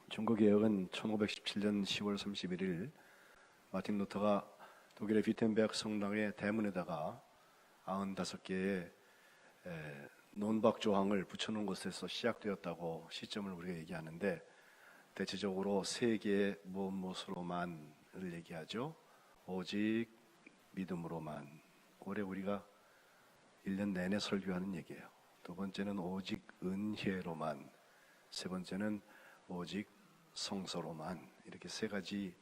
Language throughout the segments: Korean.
종교개혁은 1517년 10월 31일 마틴 루터가 독일의 비텐베르크 성당의 대문에다가 95개의 논박 조항을 붙여놓은 것에서 시작되었다고 시점을 우리가 얘기하는데, 대체적으로 세 개의 무엇으로만을 얘기하죠. 오직 믿음으로만. 올해 우리가 1년 내내 설교하는 얘기예요. 두 번째는 오직 은혜로만, 세 번째는 오직 성서로만. 이렇게 세 가지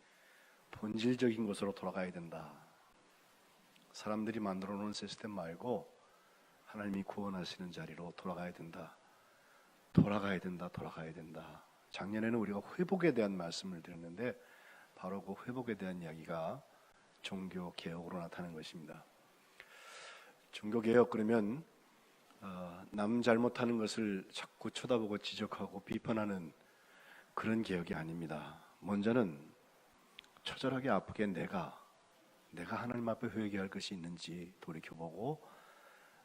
본질적인 것으로 돌아가야 된다. 사람들이 만들어 놓은 시스템 말고 하나님이 구원하시는 자리로 돌아가야 된다. 돌아가야 된다. 돌아가야 된다. 작년에는 우리가 회복에 대한 말씀을 드렸는데, 바로 그 회복에 대한 이야기가 종교개혁으로 나타나는 것입니다. 종교개혁 그러면 남 잘못하는 것을 자꾸 쳐다보고 지적하고 비판하는 그런 개혁이 아닙니다. 먼저는 처절하게 아프게 내가 하나님 앞에 회개할 것이 있는지 돌이켜보고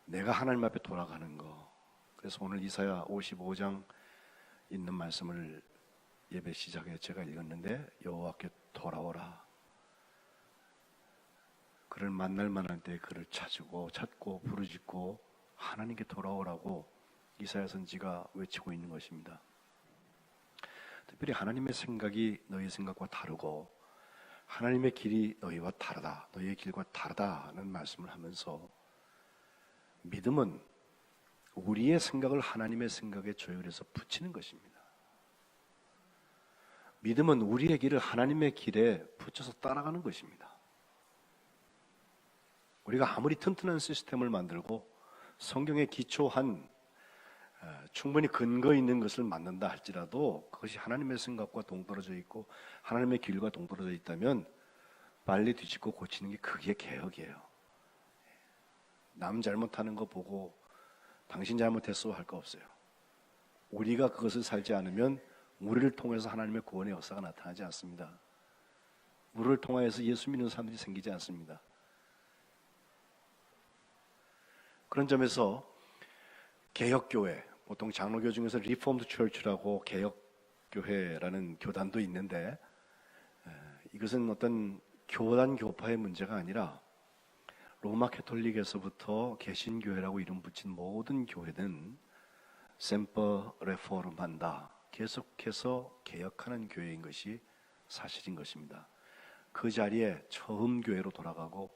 내가 하나님 앞에 돌아가는 거. 그래서 오늘 이사야 55장 있는 말씀을 예배 시작에 제가 읽었는데, 여호와께 돌아오라. 그를 만날 만할 때 그를 찾고 부르짖고 하나님께 돌아오라고 이사야 선지가 외치고 있는 것입니다. 특별히 하나님의 생각이 너희 생각과 다르고 하나님의 길이 너희와 다르다, 너희의 길과 다르다는 말씀을 하면서, 믿음은 우리의 생각을 하나님의 생각에 조율해서 붙이는 것입니다. 믿음은 우리의 길을 하나님의 길에 붙여서 따라가는 것입니다. 우리가 아무리 튼튼한 시스템을 만들고 성경에 기초한 충분히 근거 있는 것을 만든다 할지라도 그것이 하나님의 생각과 동떨어져 있고 하나님의 길과 동떨어져 있다면 빨리 뒤집고 고치는 게 그게 개혁이에요. 남 잘못하는 거 보고 당신 잘못했어 할 거 없어요. 우리가 그것을 살지 않으면 우리를 통해서 하나님의 구원의 역사가 나타나지 않습니다. 우리를 통하여서 예수 믿는 사람들이 생기지 않습니다. 그런 점에서 개혁교회, 보통 장로교 중에서 리포먼드 처치라고 개혁교회라는 교단도 있는데, 이것은 어떤 교단 교파의 문제가 아니라 로마 캐톨릭에서부터 개신교회라고 이름 붙인 모든 교회는 셈퍼 레포름한다, 계속해서 개혁하는 교회인 것이 사실인 것입니다. 그 자리에 처음 교회로 돌아가고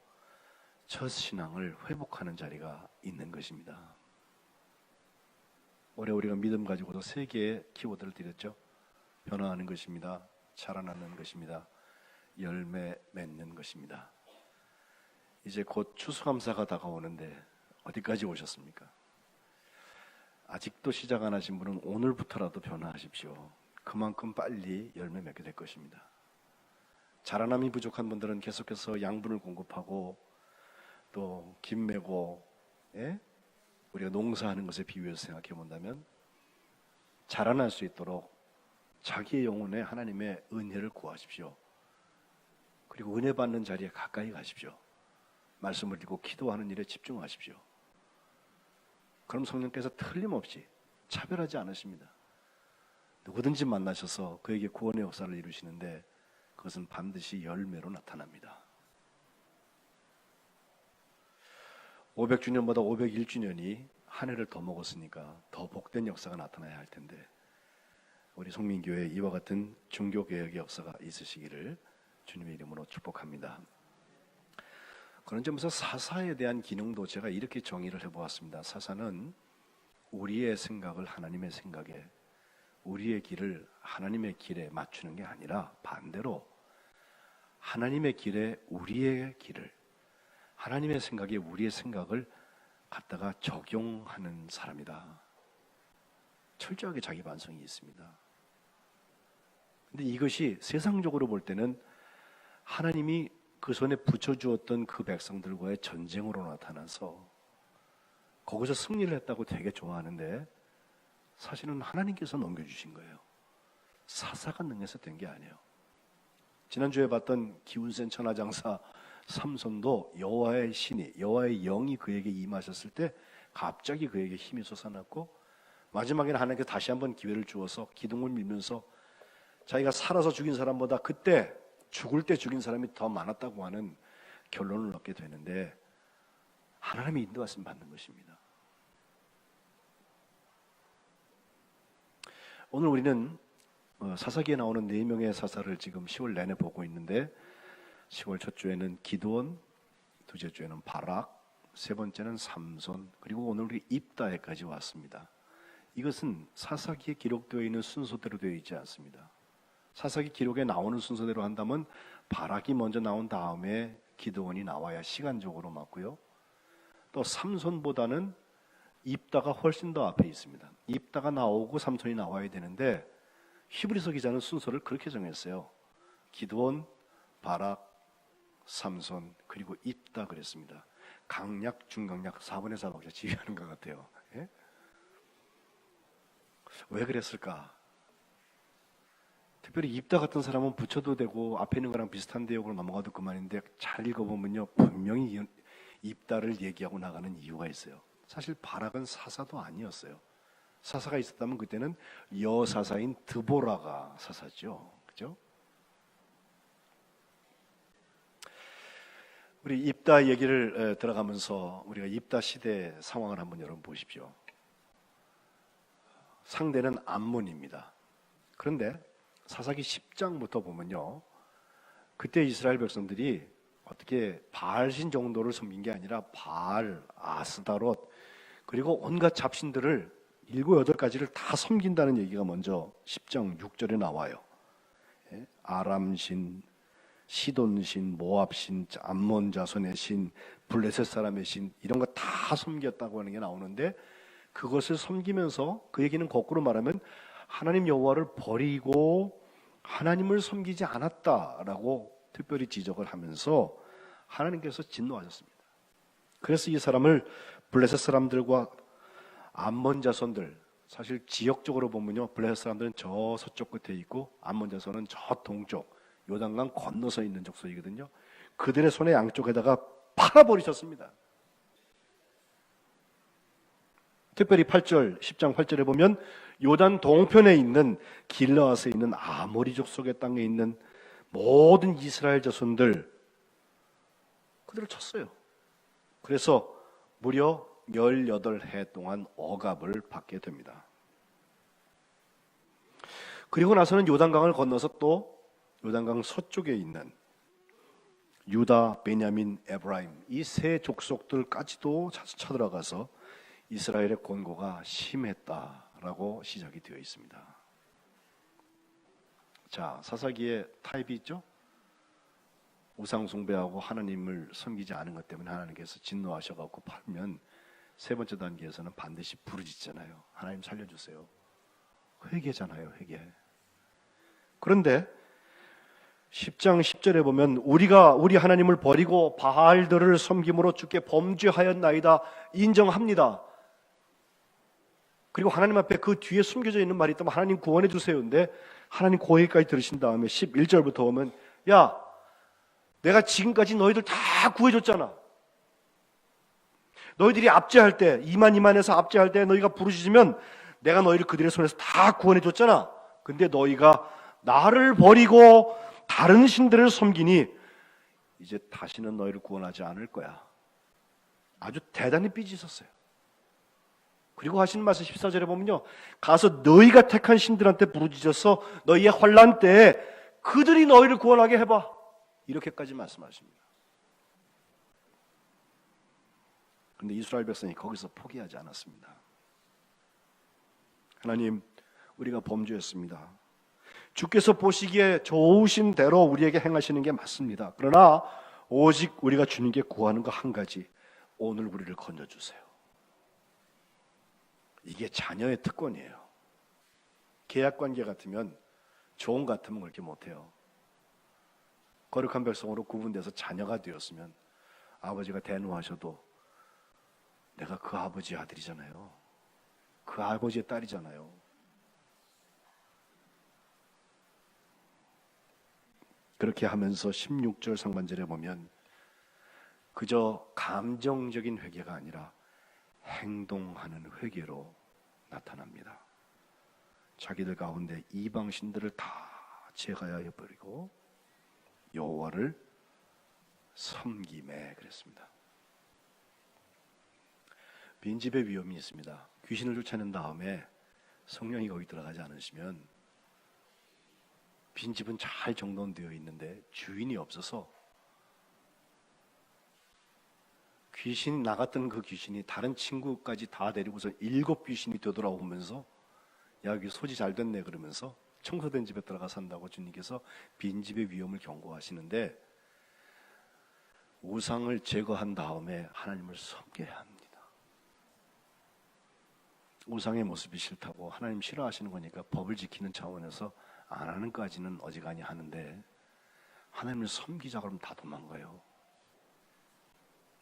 첫 신앙을 회복하는 자리가 있는 것입니다. 올해 우리가 믿음 가지고도 세 개의 키워드를 드렸죠. 변화하는 것입니다. 자라나는 것입니다. 열매 맺는 것입니다. 이제 곧 추수감사가 다가오는데 어디까지 오셨습니까? 아직도 시작 안 하신 분은 오늘부터라도 변화하십시오. 그만큼 빨리 열매 맺게 될 것입니다. 자라남이 부족한 분들은 계속해서 양분을 공급하고 또 김 메고, 우리가 농사하는 것에 비유해서 생각해 본다면 자라날 수 있도록 자기의 영혼에 하나님의 은혜를 구하십시오. 그리고 은혜 받는 자리에 가까이 가십시오. 말씀을 읽고 기도하는 일에 집중하십시오. 그럼 성령께서 틀림없이 차별하지 않으십니다. 누구든지 만나셔서 그에게 구원의 역사를 이루시는데 그것은 반드시 열매로 나타납니다. 500주년보다 501주년이 한 해를 더 먹었으니까 더 복된 역사가 나타나야 할 텐데, 우리 송민교회에 이와 같은 종교개혁의 역사가 있으시기를 주님의 이름으로 축복합니다. 그런 점에서 사사에 대한 기능도 제가 이렇게 정의를 해보았습니다. 사사는 우리의 생각을 하나님의 생각에, 우리의 길을 하나님의 길에 맞추는 게 아니라 반대로 하나님의 길에 우리의 길을, 하나님의 생각에 우리의 생각을 갖다가 적용하는 사람이다. 철저하게 자기 반성이 있습니다. 근데 이것이 세상적으로 볼 때는 하나님이 그 손에 붙여주었던 그 백성들과의 전쟁으로 나타나서 거기서 승리를 했다고 되게 좋아하는데, 사실은 하나님께서 넘겨주신 거예요. 사사가 능해서 된 게 아니에요. 지난주에 봤던 기운센 천하장사 삼손도 여호와의 신이, 여호와의 영이 그에게 임하셨을 때 갑자기 그에게 힘이 솟아났고, 마지막에는 하나님께서 다시 한번 기회를 주어서 기둥을 밀면서 자기가 살아서 죽인 사람보다 그때 죽을 때 죽인 사람이 더 많았다고 하는 결론을 얻게 되는데, 하나님의 인도하심 받는 것입니다. 오늘 우리는 사사기에 나오는 4명의 사사를 지금 10월 내내 보고 있는데, 10월 첫 주에는 기드온, 두째 주에는 바락, 세 번째는 삼손, 그리고 오늘 우리 입다에까지 왔습니다. 이것은 사사기에 기록되어 있는 순서대로 되어 있지 않습니다. 사사기 기록에 나오는 순서대로 한다면 바락이 먼저 나온 다음에 기드온이 나와야 시간적으로 맞고요. 또 삼손보다는 입다가 훨씬 더 앞에 있습니다. 입다가 나오고 삼손이 나와야 되는데, 히브리서 기자는 순서를 그렇게 정했어요. 기드온, 바락, 삼손, 그리고 입다 그랬습니다. 강약, 중강약 4분의 4박자 지휘하는 것 같아요. 예? 왜 그랬을까? 특별히 입다 같은 사람은 붙여도 되고 앞에 있는 거랑 비슷한데요, 그걸 넘어가도 그만인데, 잘 읽어보면요 분명히 입다를 얘기하고 나가는 이유가 있어요. 사실 바락은 사사도 아니었어요. 사사가 있었다면 그때는 여사사인 드보라가 사사죠. 그죠? 우리 입다 얘기를 들어가면서 우리가 입다 시대 상황을 한번 여러분 보십시오. 상대는 암몬입니다. 그런데 사사기 10장부터 보면요, 그때 이스라엘 백성들이 어떻게 바알신 정도를 섬긴 게 아니라 바알, 아스다롯, 그리고 온갖 잡신들을 7, 8가지를 다 섬긴다는 얘기가 먼저 10장 6절에 나와요. 아람신, 시돈신, 모압신, 암몬 자손의 신, 블레셋 사람의 신, 이런 거 다 섬겼다고 하는 게 나오는데, 그것을 섬기면서 그 얘기는 거꾸로 말하면 하나님 여호와를 버리고 하나님을 섬기지 않았다라고 특별히 지적을 하면서 하나님께서 진노하셨습니다. 그래서 이 사람을 블레셋 사람들과 암몬 자손들, 사실 지역적으로 보면요, 블레셋 사람들은 저 서쪽 끝에 있고 암몬 자손은 저 동쪽 요단강 건너서 있는 족속이거든요. 그들의 손의 양쪽에다가 팔아버리셨습니다. 특별히 8절, 10장 8절에 보면 요단 동편에 있는 길르앗에 있는 아모리 족속의 땅에 있는 모든 이스라엘 자손들, 그들을 쳤어요. 그래서 무려 18해 동안 억압을 받게 됩니다. 그리고 나서는 요단강을 건너서 또 요단강 서쪽에 있는 유다, 베냐민, 에브라임, 이 세 족속들까지도 쳐들어가서 이스라엘의 권고가 심했다라고 시작이 되어 있습니다. 자, 사사기에 타입이 있죠? 우상 숭배하고 하나님을 섬기지 않은 것 때문에 하나님께서 진노하셔갖고 팔면, 세 번째 단계에서는 반드시 부르짖잖아요. 하나님 살려주세요. 회개잖아요, 회개. 그런데 10장 10절에 보면 우리 하나님을 버리고 바알들을 섬김으로 주께 범죄하였나이다 인정합니다. 그리고 하나님 앞에 그 뒤에 숨겨져 있는 말이 있다면 하나님 구원해 주세요인데, 하나님 그 얘기까지 들으신 다음에 11절부터 오면, 야, 내가 지금까지 너희들 다 구해줬잖아. 너희들이 압제할 때, 이만해서 압제할 때 너희가 부르짖으면 내가 너희를 그들의 손에서 다 구원해 줬잖아. 근데 너희가 나를 버리고 다른 신들을 섬기니 이제 다시는 너희를 구원하지 않을 거야. 아주 대단히 삐지셨어요. 그리고 하신 말씀 14절에 보면요, 가서 너희가 택한 신들한테 부르짖어서 너희의 환난 때에 그들이 너희를 구원하게 해봐, 이렇게까지 말씀하십니다. 그런데 이스라엘 백성이 거기서 포기하지 않았습니다. 하나님, 우리가 범죄했습니다. 주께서 보시기에 좋으신 대로 우리에게 행하시는 게 맞습니다. 그러나 오직 우리가 주님께 구하는 거 한 가지, 오늘 우리를 건져주세요. 이게 자녀의 특권이에요. 계약관계 같으면, 종 같으면 그렇게 못해요. 거룩한 백성으로 구분돼서 자녀가 되었으면 아버지가 대노하셔도 내가 그 아버지의 아들이잖아요. 그 아버지의 딸이잖아요. 그렇게 하면서 16절 상반절에 보면 그저 감정적인 회개가 아니라 행동하는 회개로 나타납니다. 자기들 가운데 이방신들을 다 제가야 버리고 여호와를 섬김에 그랬습니다. 빈집의 위험이 있습니다. 귀신을 쫓아낸 다음에 성령이 거기 들어가지 않으시면 빈집은 잘 정돈되어 있는데 주인이 없어서 귀신 나갔던 그 귀신이 다른 친구까지 다 데리고서 7 귀신이 되돌아오면서 야 여기 소지 잘 됐네 그러면서 청소된 집에 들어가 산다고 주님께서 빈집의 위험을 경고하시는데 우상을 제거한 다음에 하나님을 섬겨야 합니다. 우상의 모습이 싫다고 하나님 싫어하시는 거니까 법을 지키는 차원에서 안 하는 까지는 어지간히 하는데 하나님을 섬기자 그러면 다 도망가요.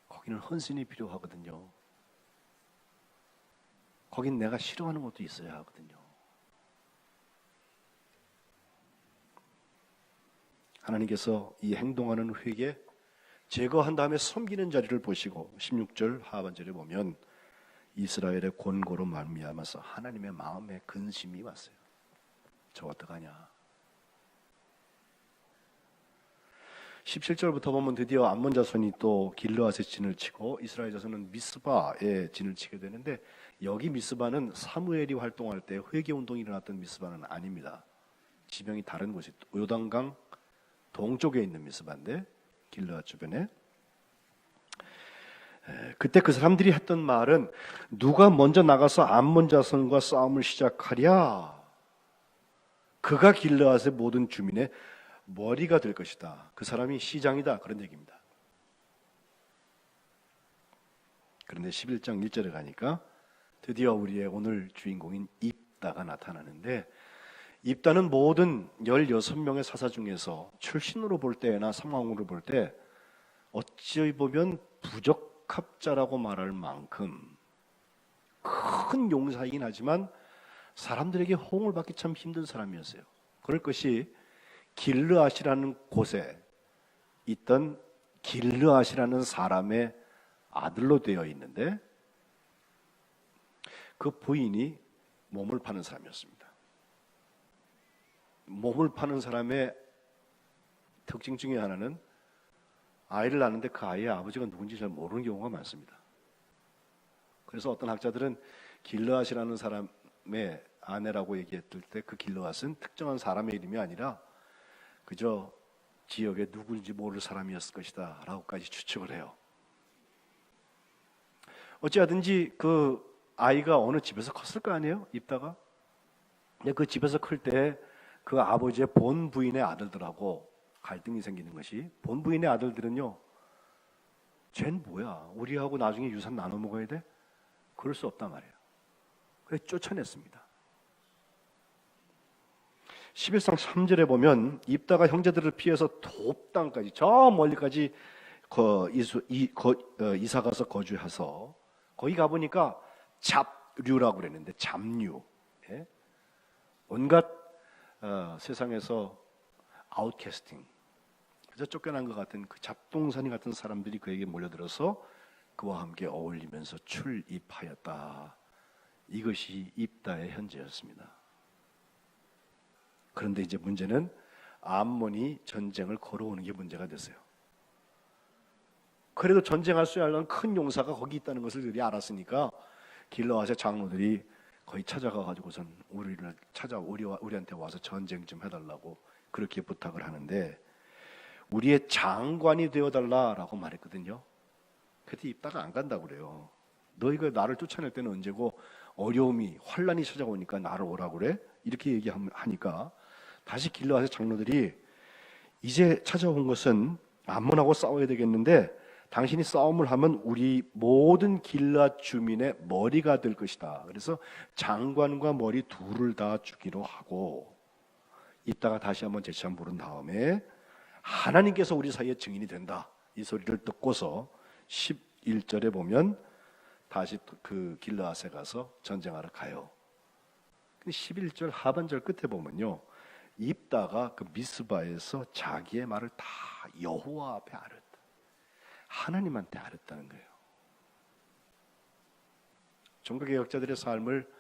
거기는 헌신이 필요하거든요. 거긴 내가 싫어하는 것도 있어야 하거든요. 하나님께서 이 행동하는 회개 제거한 다음에 섬기는 자리를 보시고 16절 하반절에 보면 이스라엘의 권고로 말미암아서 하나님의 마음에 근심이 왔어요. 저 어떡하냐. 17절부터 보면 드디어 암몬 자손이 또 길르앗의 진을 치고 이스라엘 자손은 미스바에 진을 치게 되는데 여기 미스바는 사무엘이 활동할 때 회개운동이 일어났던 미스바는 아닙니다. 지명이 다른 곳이 요단강 동쪽에 있는 미스바인데 길르앗 주변에 그때 그 사람들이 했던 말은 누가 먼저 나가서 암몬 자손과 싸움을 시작하랴 그가 길르앗의 모든 주민의 머리가 될 것이다. 그 사람이 시장이다. 그런 얘기입니다. 그런데 11장 1절에 가니까 드디어 우리의 오늘 주인공인 입다가 나타나는데 입다는 모든 16명의 사사 중에서 출신으로 볼 때나 상황으로 볼 때 어찌 보면 부적합자라고 말할 만큼 큰 용사이긴 하지만 사람들에게 호응을 받기 참 힘든 사람이었어요. 그럴 것이 길르앗이라는 곳에 있던 길르앗이라는 사람의 아들로 되어 있는데 그 부인이 몸을 파는 사람이었습니다. 몸을 파는 사람의 특징 중에 하나는 아이를 낳는데 그 아이의 아버지가 누군지 잘 모르는 경우가 많습니다. 그래서 어떤 학자들은 길르앗이라는 사람의 아내라고 얘기했을 때 그 길르앗은 특정한 사람의 이름이 아니라 그저 지역에 누군지 모를 사람이었을 것이다 라고까지 추측을 해요. 어찌하든지 그 아이가 어느 집에서 컸을 거 아니에요? 입다가. 근데 그 집에서 클 때 그 아버지의 본 부인의 아들들하고 갈등이 생기는 것이 본 부인의 아들들은요 쟨 뭐야 우리하고 나중에 유산 나눠 먹어야 돼? 그럴 수 없단 말이에요. 그래서 쫓아냈습니다. 11장 3절에 보면 입다가 형제들을 피해서 돕 땅까지 저 멀리까지 이사 가서 거주해서 거기 가보니까 잡류라고 그랬는데 잡류 온갖 세상에서 아웃캐스팅 그저 쫓겨난 것 같은 그 잡동사니 같은 사람들이 그에게 몰려들어서 그와 함께 어울리면서 출입하였다. 이것이 입다의 현재였습니다. 그런데 이제 문제는 암몬이 전쟁을 걸어오는 게 문제가 됐어요. 그래도 전쟁할 수 있는 큰 용사가 거기 있다는 것을 그들이 알았으니까 길르앗의 장로들이 거의 찾아가 가지고선 우리한테 와서 전쟁 좀 해달라고 그렇게 부탁을 하는데 우리의 장관이 되어달라라고 말했거든요. 그때 입다가 안 간다고 그래요. 너희가 나를 쫓아낼 때는 언제고 어려움이 환란이 찾아오니까 나를 오라고 그래? 이렇게 얘기하니까 다시 길르앗의 장로들이 이제 찾아온 것은 암몬하고 싸워야 되겠는데 당신이 싸움을 하면 우리 모든 길르앗 주민의 머리가 될 것이다. 그래서 장관과 머리 둘을 다 주기로 하고 이따가 다시 한번 재참 부른 다음에 하나님께서 우리 사이에 증인이 된다. 이 소리를 듣고서 11절에 보면 다시 그 길르앗에 가서 전쟁하러 가요. 11절 하반절 끝에 보면요. 입다가 그 미스바에서 자기의 말을 다 여호와 앞에 아뢰었다. 하나님한테 아뢰었다는 거예요. 종교개혁자들의 삶을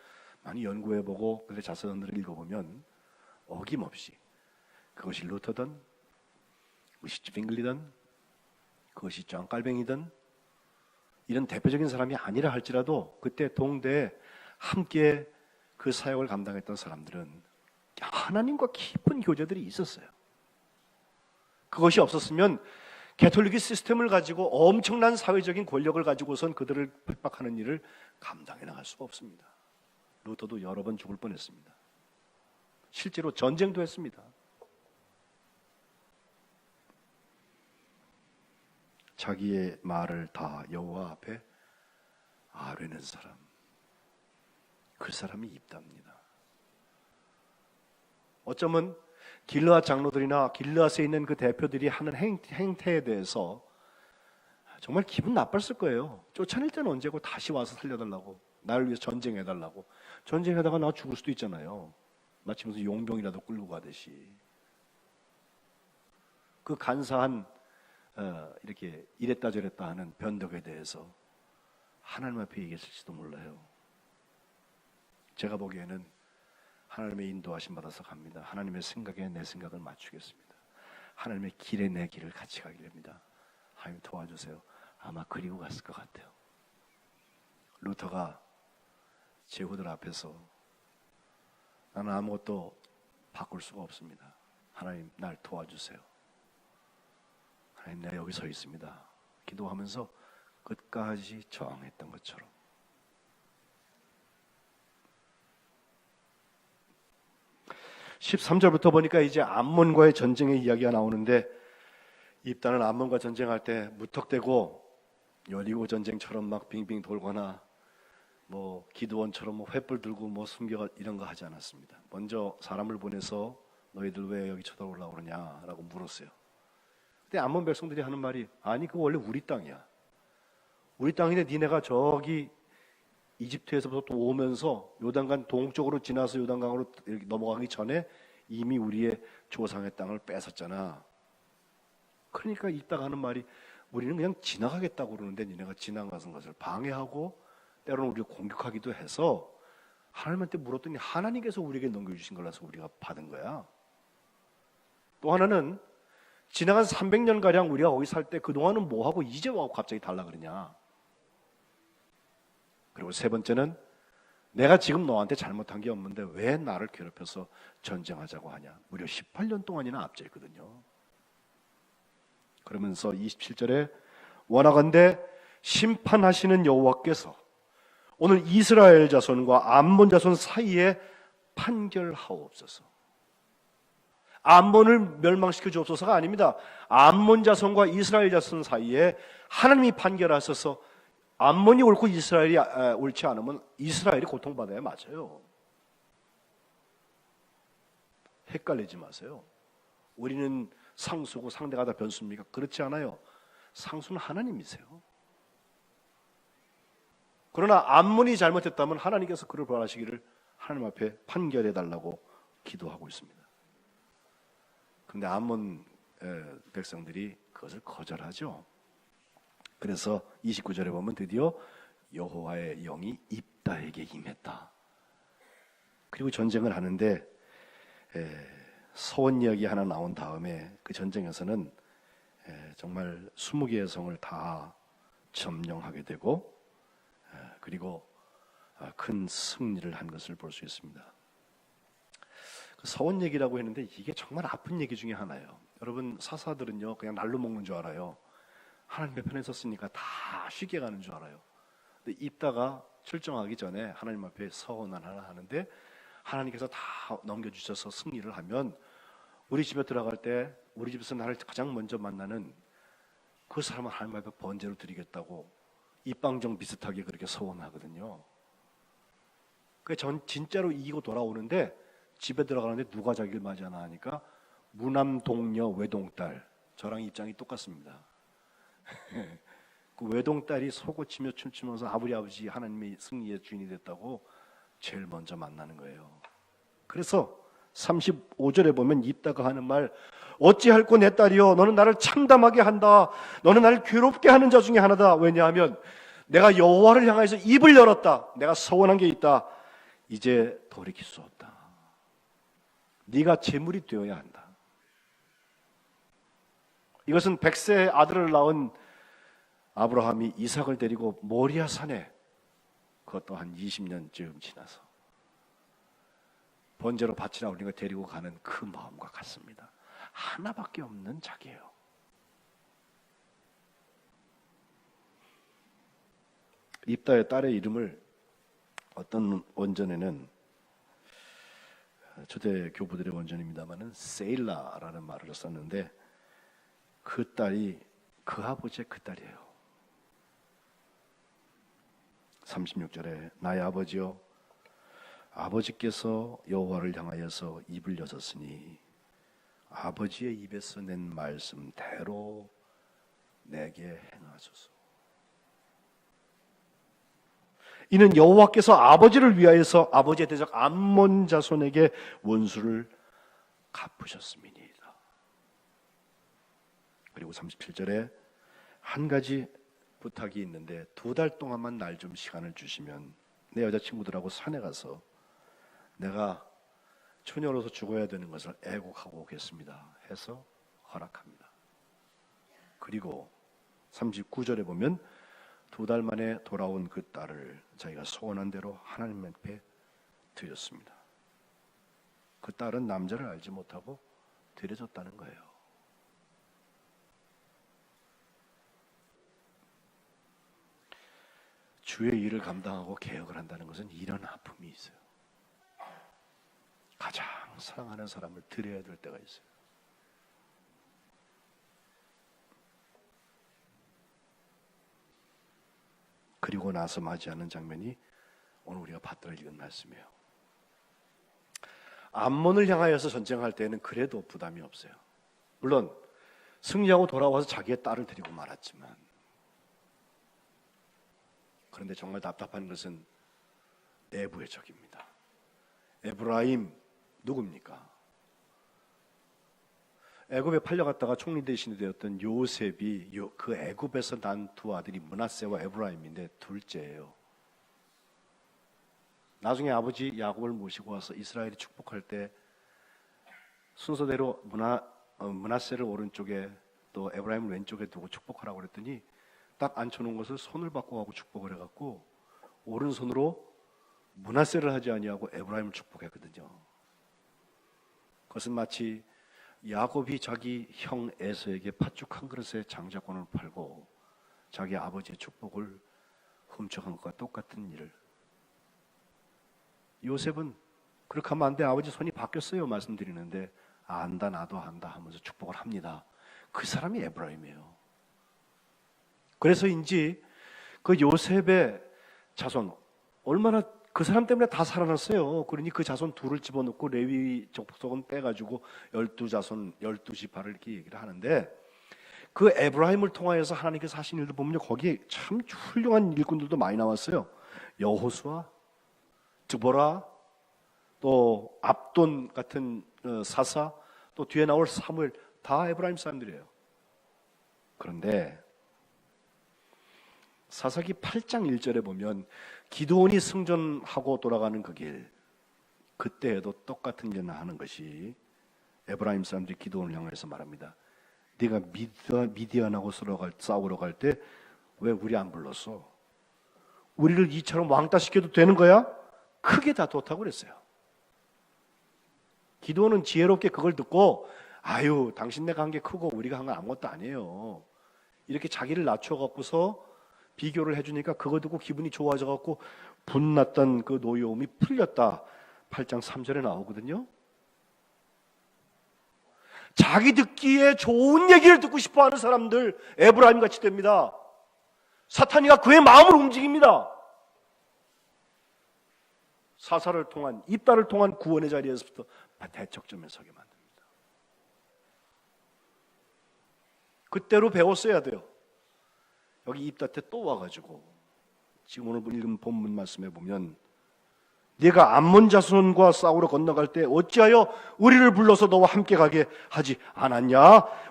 많이 연구해보고 그들의 자서전들을 읽어보면 어김없이 그것이 루터든, 그것이 zwing리든, 그것이 존 칼뱅이든 이런 대표적인 사람이 아니라 할지라도 그때 동대에 함께 그 사역을 감당했던 사람들은 하나님과 깊은 교제들이 있었어요. 그것이 없었으면 개톨릭의 시스템을 가지고 엄청난 사회적인 권력을 가지고선 그들을 핍박하는 일을 감당해 나갈 수가 없습니다. 루터도 여러 번 죽을 뻔했습니다. 실제로 전쟁도 했습니다. 자기의 말을 다 여호와 앞에 아뢰는 사람, 그 사람이 입답니다. 어쩌면 길르앗 장로들이나 길르앗에 있는 그 대표들이 하는 행태에 대해서 정말 기분 나빴을 거예요. 쫓아낼 때는 언제고 다시 와서 살려달라고, 나를 위해서 전쟁해달라고. 전쟁하다가 나 죽을 수도 있잖아요. 마치 무슨 용병이라도 끌고 가듯이. 그 간사한 이렇게 이랬다 저랬다 하는 변덕에 대해서 하나님 앞에 얘기했을지도 몰라요. 제가 보기에는 하나님의 인도하심 받아서 갑니다. 하나님의 생각에 내 생각을 맞추겠습니다. 하나님의 길에 내 길을 같이 가기를 합니다. 하나님 도와주세요. 아마 그리고 갔을 것 같아요. 루터가 제후들 앞에서 나는 아무것도 바꿀 수가 없습니다. 하나님 날 도와주세요. 하나님 내가 여기 서 있습니다. 기도하면서 끝까지 저항했던 것처럼. (13절부터) 보니까 이제 암몬과의 전쟁의 이야기가 나오는데, 입다는 암몬과 전쟁할 때 무턱대고 여리고 전쟁처럼 막 빙빙 돌거나 뭐 기드온처럼 뭐 횃불 들고 뭐 숨겨 이런 거 하지 않았습니다. 먼저 사람을 보내서 너희들 왜 여기 쳐다보려고 그러냐라고 물었어요. 근데 암몬 백성들이 하는 말이, 아니 그거 원래 우리 땅이야. 우리 땅인데 니네가 저기 이집트에서부터 또 오면서 요단강 동쪽으로 지나서 요단강으로 이렇게 넘어가기 전에 이미 우리의 조상의 땅을 뺏었잖아. 그러니까 이따가 하는 말이, 우리는 그냥 지나가겠다고 그러는데 니네가 지나가는 것을 방해하고 때로는 우리를 공격하기도 해서 하나님한테 물었더니 하나님께서 우리에게 넘겨주신 거라서 우리가 받은 거야. 또 하나는 지나간 300년가량 우리가 거기 살 때 그동안은 뭐하고 이제 와서 갑자기 달라 그러냐. 그리고 세 번째는, 내가 지금 너한테 잘못한 게 없는데 왜 나를 괴롭혀서 전쟁하자고 하냐. 무려 18년 동안이나 앞져 있거든요. 그러면서 27절에 원하건대 심판하시는 여호와께서 오늘 이스라엘 자손과 암몬 자손 사이에 판결하옵소서. 암몬을 멸망시켜 주옵소서가 아닙니다. 암몬 자손과 이스라엘 자손 사이에 하나님이 판결하셔서 암몬이 옳고 이스라엘이 옳지 않으면 이스라엘이 고통받아야 맞아요. 헷갈리지 마세요. 우리는 상수고 상대가 다 변수입니까? 그렇지 않아요. 상수는 하나님이세요. 그러나 암몬이 잘못했다면 하나님께서 그를 벌하시기를 하나님 앞에 판결해 달라고 기도하고 있습니다. 그런데 암몬 백성들이 그것을 거절하죠. 그래서 29절에 보면 드디어 여호와의 영이 입다에게 임했다. 그리고 전쟁을 하는데 서원 이야기 하나 나온 다음에 그 전쟁에서는 정말 20개의 성을 다 점령하게 되고, 그리고 큰 승리를 한 것을 볼 수 있습니다. 그 서원 얘기라고 했는데 이게 정말 아픈 얘기 중에 하나예요. 여러분, 사사들은요 그냥 날로 먹는 줄 알아요. 하나님의 편에 섰으니까 다 쉽게 가는 줄 알아요. 근데 입다가 출정하기 전에 하나님 앞에 서원을 하나 하는데 하나님께서 다 넘겨주셔서 승리를 하면, 우리 집에 들어갈 때 우리 집에서 나를 가장 먼저 만나는 그 사람은 하나님 앞에 번제로 드리겠다고 입방정 비슷하게 그렇게 서원하거든요. 그래서 전 진짜로 이기고 돌아오는데 집에 들어가는데 누가 자기를 맞이하나 하니까 무남동녀 외동딸, 저랑 입장이 똑같습니다. 그 외동딸이 속옷치며 춤추면서 아버지 하나님의 승리의 주인이 됐다고 제일 먼저 만나는 거예요. 그래서 35절에 보면 입다가 하는 말, 어찌할꼬 내 딸이여, 너는 나를 참담하게 한다. 너는 나를 괴롭게 하는 자 중에 하나다. 왜냐하면 내가 여호와를 향해서 입을 열었다. 내가 서원한 게 있다. 이제 돌이킬 수 없다. 네가 제물이 되어야 한다. 이것은 100세의 아들을 낳은 아브라함이 이삭을 데리고 모리아 산에, 그것도 한 20년쯤 지나서 번제로 바치라 우리가 데리고 가는 그 마음과 같습니다. 하나밖에 없는 자기예요. 입다의 딸의 이름을 어떤 원전에는, 초대 교부들의 원전입니다마는 세일라라는 말을 썼는데, 그 딸이 그 아버지의 그 딸이에요. 36절에 나의 아버지여, 아버지께서 여호와를 향하여서 입을 여셨으니 아버지의 입에서 낸 말씀대로 내게 행하소서. 이는 여호와께서 아버지를 위하여서 아버지의 대적 암몬 자손에게 원수를 갚으셨음이니이다. 그리고 37절에 한 가지 부탁이 있는데 2달 동안만 날 좀 시간을 주시면 내 여자친구들하고 산에 가서 내가 처녀로서 죽어야 되는 것을 애곡하고 오겠습니다 해서 허락합니다. 그리고 39절에 보면 2달 만에 돌아온 그 딸을 자기가 소원한 대로 하나님 앞에 드렸습니다. 그 딸은 남자를 알지 못하고 데려졌다는 거예요. 주의 일을 감당하고 개혁을 한다는 것은 이런 아픔이 있어요. 가장 사랑하는 사람을 드려야 될 때가 있어요. 그리고 나서 맞이하는 장면이 오늘 우리가 받들어 읽은 말씀이에요. 암몬을 향하여서 전쟁할 때는 그래도 부담이 없어요. 물론 승리하고 돌아와서 자기의 딸을 데리고 말았지만, 그런데 정말 답답한 것은 내부의 적입니다. 에브라임 누굽니까? 애굽에 팔려갔다가 총리 대신이 되었던 요셉이 그 애굽에서 난 2 아들이 므낫세와 에브라임인데 둘째예요. 나중에 아버지 야곱을 모시고 와서 이스라엘이 축복할 때 순서대로 므낫세를 오른쪽에 또 에브라임을 왼쪽에 두고 축복하라고 그랬더니 딱 앉혀놓은 것을 손을 바꿔가고 축복을 해갖고 오른손으로 므낫세를 하지 아니하고 에브라임을 축복했거든요. 그것은 마치 야곱이 자기 형 에서에게 팥죽 한 그릇에 장자권을 팔고 자기 아버지의 축복을 훔쳐간 것과 똑같은 일을, 요셉은 그렇게 하면 안 돼, 아버지 손이 바뀌었어요 말씀드리는데 안다 나도 안다 하면서 축복을 합니다. 그 사람이 에브라임이에요. 그래서인지 그 요셉의 자손 얼마나 그 사람 때문에 다 살아났어요. 그러니 그 자손 2을 집어넣고 레위 족속은 빼가지고 12자손 12지파를 이렇게 얘기를 하는데, 그 에브라임을 통하여서 하나님께서 하신 일도 보면 거기에 참 훌륭한 일꾼들도 많이 나왔어요. 여호수아, 드보라, 또 압돈 같은 사사, 또 뒤에 나올 사무엘, 다 에브라임 사람들이에요. 그런데 사사기 8장 1절에 보면 기드온이 승전하고 돌아가는 그 길, 그때에도 똑같은 일을 하는 것이 에브라임 사람들이 기드온을 향해서 말합니다. 네가 미디안하고 싸우러 갈 때 왜 우리 안 불렀어? 우리를 이처럼 왕따 시켜도 되는 거야? 크게 다투었다고 그랬어요. 기드온은 지혜롭게 그걸 듣고 아유 당신네가 한 게 크고 우리가 한 건 아무것도 아니에요, 이렇게 자기를 낮춰갖고서 비교를 해주니까 그거 듣고 기분이 좋아져갖고 분났던 그 노여움이 풀렸다. 8장 3절에 나오거든요. 자기 듣기에 좋은 얘기를 듣고 싶어하는 사람들 에브라임 같이 됩니다. 사탄이가 그의 마음을 움직입니다. 사사를 통한, 입다를 통한 구원의 자리에서부터 대척점에 서게 만듭니다. 그때로 배웠어야 돼요. 여기 입다 때 또 와가지고 지금 오늘 읽은 본문 말씀에 보면 네가 암몬 자손과 싸우러 건너갈 때 어찌하여 우리를 불러서 너와 함께 가게 하지 않았냐?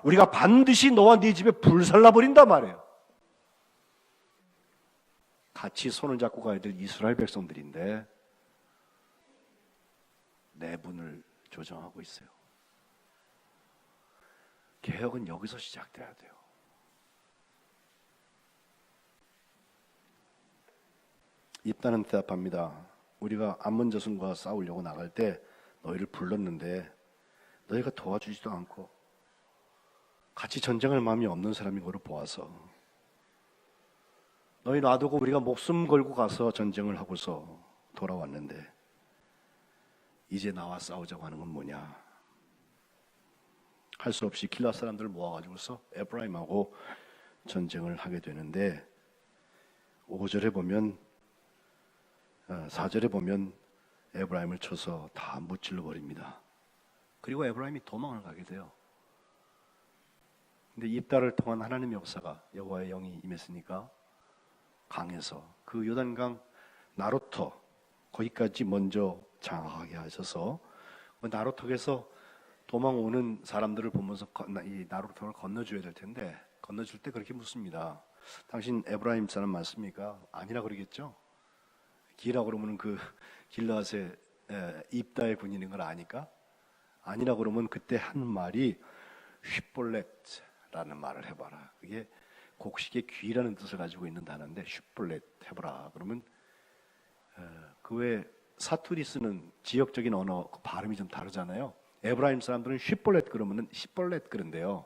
우리가 반드시 너와 네 집에 불살라 버린다 말이에요. 같이 손을 잡고 가야 될 이스라엘 백성들인데 내분을 조정하고 있어요. 개혁은 여기서 시작돼야 돼요. 입다는 대답합니다. 우리가 암몬 자손과 싸우려고 나갈 때 너희를 불렀는데 너희가 도와주지도 않고 같이 전쟁할 마음이 없는 사람인 거로 보아서 너희 놔두고 우리가 목숨 걸고 가서 전쟁을 하고서 돌아왔는데 이제 나와 싸우자고 하는 건 뭐냐? 할 수 없이 길앗 사람들을 모아가지고서 에브라임하고 전쟁을 하게 되는데 5절에 보면 4절에 보면 에브라임을 쳐서 다 무찔러 버립니다. 그리고 에브라임이 도망을 가게 돼요. 근데 입다를 통한 하나님의 역사가 여호와의 영이 임했으니까 강에서 그 요단강 나루터 거기까지 먼저 장악하게 하셔서 그 나루터에서 도망오는 사람들을 보면서 이 나루터를 건너줘야 될 텐데 건너줄 때 그렇게 묻습니다. 당신 에브라임 사람 맞습니까? 아니라 그러겠죠. 기라 그러면 그 길라앗의 입다의 군인인 걸 아니까? 아니라 그러면 그때 한 말이 쉿볼렛라는 말을 해봐라. 그게 곡식의 귀라는 뜻을 가지고 있는 단어인데 쉿볼렛 해봐라. 그러면 그 외 사투리 쓰는 지역적인 언어 발음이 좀 다르잖아요. 에브라임 사람들은 쉿볼렛 그러면은 시볼렛 그런데요.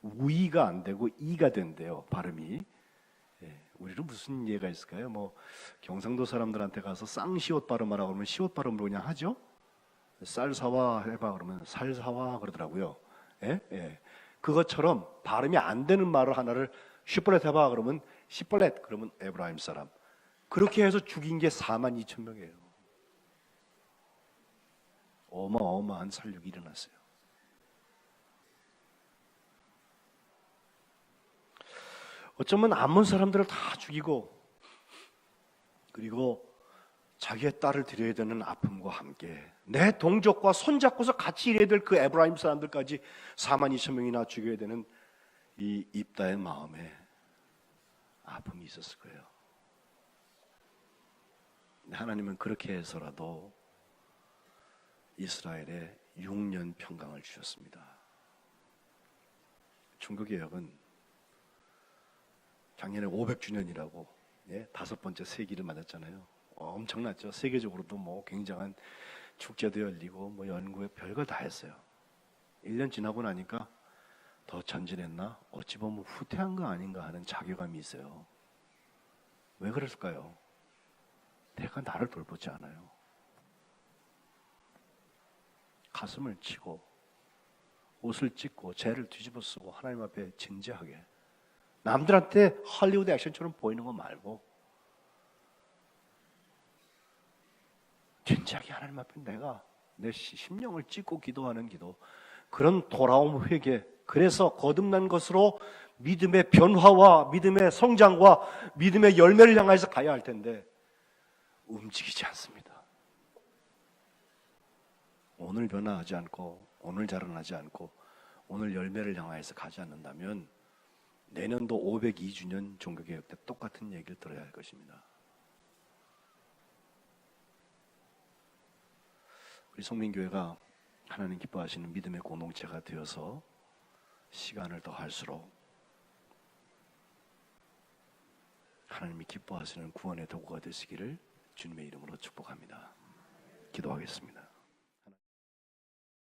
우이가 안 되고 이가 된대요. 발음이. 우리는 무슨 예가 있을까요? 뭐 경상도 사람들한테 가서 쌍시옷 발음하라고 그러면 시옷 발음으로 그냥 하죠. 쌀 사와 해봐 그러면 살 사와 그러더라고요. 예? 그것처럼 발음이 안 되는 말을 하나를 슈플렛 해봐 그러면 시플렛 그러면 에브라임 사람. 그렇게 해서 죽인 게 42,000명이에요. 어마어마한 살육이 일어났어요. 어쩌면 암몬 사람들을 다 죽이고 그리고 자기의 딸을 드려야 되는 아픔과 함께 내 동족과 손잡고서 같이 일해야 될 그 에브라임 사람들까지 42,000명이나 죽여야 되는 이 입다의 마음에 아픔이 있었을 거예요. 근데 하나님은 그렇게 해서라도 이스라엘에 6년 평강을 주셨습니다. 종교개혁은 작년에 500주년이라고 5번째 세기를 맞았잖아요. 엄청났죠. 세계적으로도 뭐 굉장한 축제도 열리고 뭐 연구에 별걸 다 했어요. 1년 지나고 나니까 더 전진했나? 어찌 보면 후퇴한 거 아닌가 하는 자괴감이 있어요. 왜 그랬을까요? 내가 나를 돌보지 않아요. 가슴을 치고 옷을 찢고 죄를 뒤집어 쓰고 하나님 앞에 진지하게 남들한테 할리우드 액션처럼 보이는 거 말고 진지하게 하나님 앞에 내가 내 심령을 찢고 기도하는 기도, 그런 돌아옴 회개, 그래서 거듭난 것으로 믿음의 변화와 믿음의 성장과 믿음의 열매를 향해서 가야 할 텐데 움직이지 않습니다. 오늘 변화하지 않고 오늘 자라나지 않고 오늘 열매를 향해서 가지 않는다면 내년도 502주년 종교개혁 때 똑같은 얘기를 들어야 할 것입니다. 우리 성민교회가 하나님 기뻐하시는 믿음의 공동체가 되어서 시간을 더 할수록 하나님이 기뻐하시는 구원의 도구가 되시기를 주님의 이름으로 축복합니다. 기도하겠습니다.